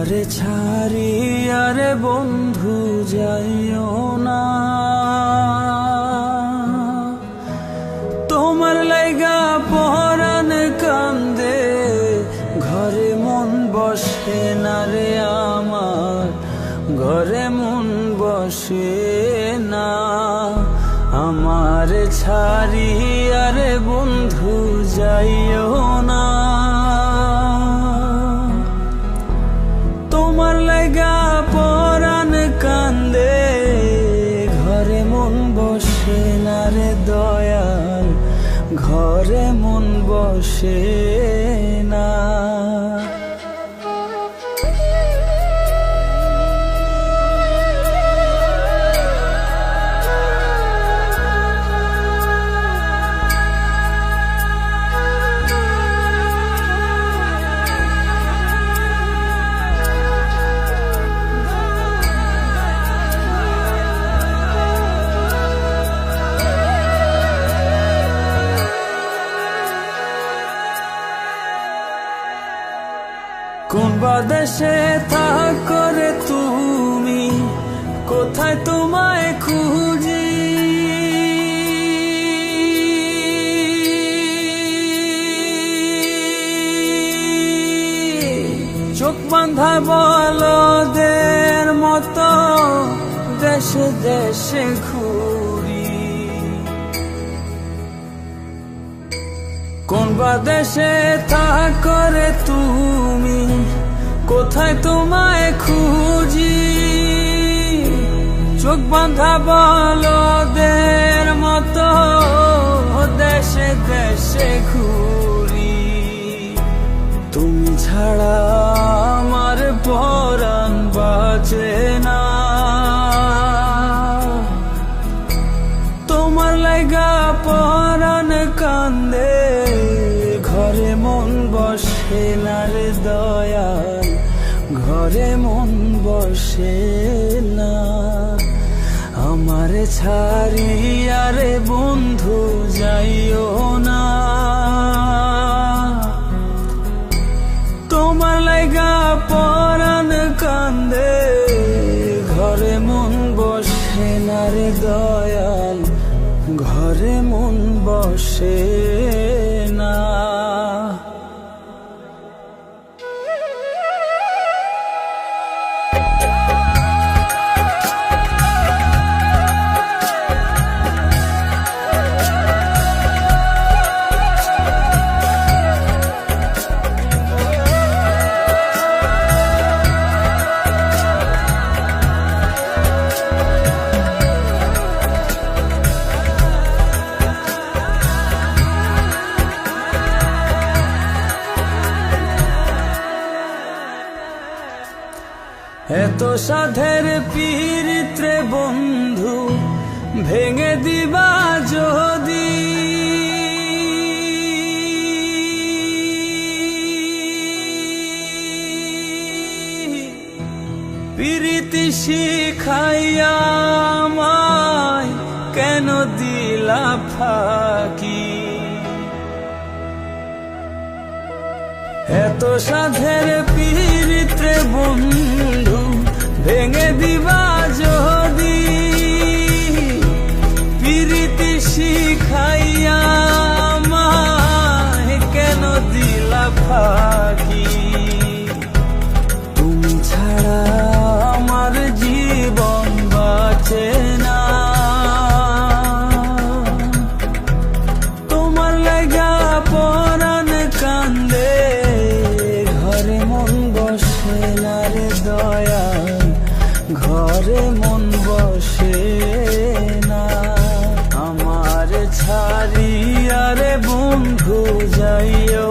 আমারে ছাড়িয়া রে বন্ধু যাইও না, তোমার লাইগা পরাণ কান্দে, ঘরে মন বসে না রে আমার, ঘরে মন বসে না। আমারে ছাড়িয়া রে বন্ধু যাইও না, তোমার লাইগা পরাণ কান্দে, ঘরে মন বসে না রে দয়াল, ঘরে মন বসে না। কোন বাদেশে থাকো রে তুমি, কোথায় তোমায় খুঁজি, চোখ বাঁধা বলদের মতো দেশে দেশে ঘুরি। কোন বাদেশে থাকো রে তুমি, কোথায় তোমায় খুঁজি, চোখ বাঁধা বলদের মতো দেশে দেশে ঘুরি। তুমি ছাড়া আমার পরাণ বাঁচে না, তোমার লাইগা পরাণ কান্দে, ঘরে মন বসে না রে দয়াল, ঘরে মন বসে না। আমারে ছাড়িয়া রে বন্ধু যাইও না, তোমার লাইগা পরাণ কান্দে, ঘরে মন বসে না রে দয়াল, ঘরে মন বসে না। এত সাধের পীড়িত্রে বন্ধু ভেঙে দিবা যদি, পীড়িতি শিখাইয়া আমায় কেন দিলা ফাঁকি। এত সাধের পীড়িত্রে বন্ধু ভেঙে দিবা যদি, পীড়িতি শিখাইয়া আমায় কেন দিলা ফাঁকি। তুমি ছাড়া আমার জীবন বাঁচে না, তোমার লাইগা পরাণ কান্দে, ঘরে মন বসে না রে দয়াল, ঘরে মন বসে না। আমার ছাড়িয়া রে বন্ধু যাইও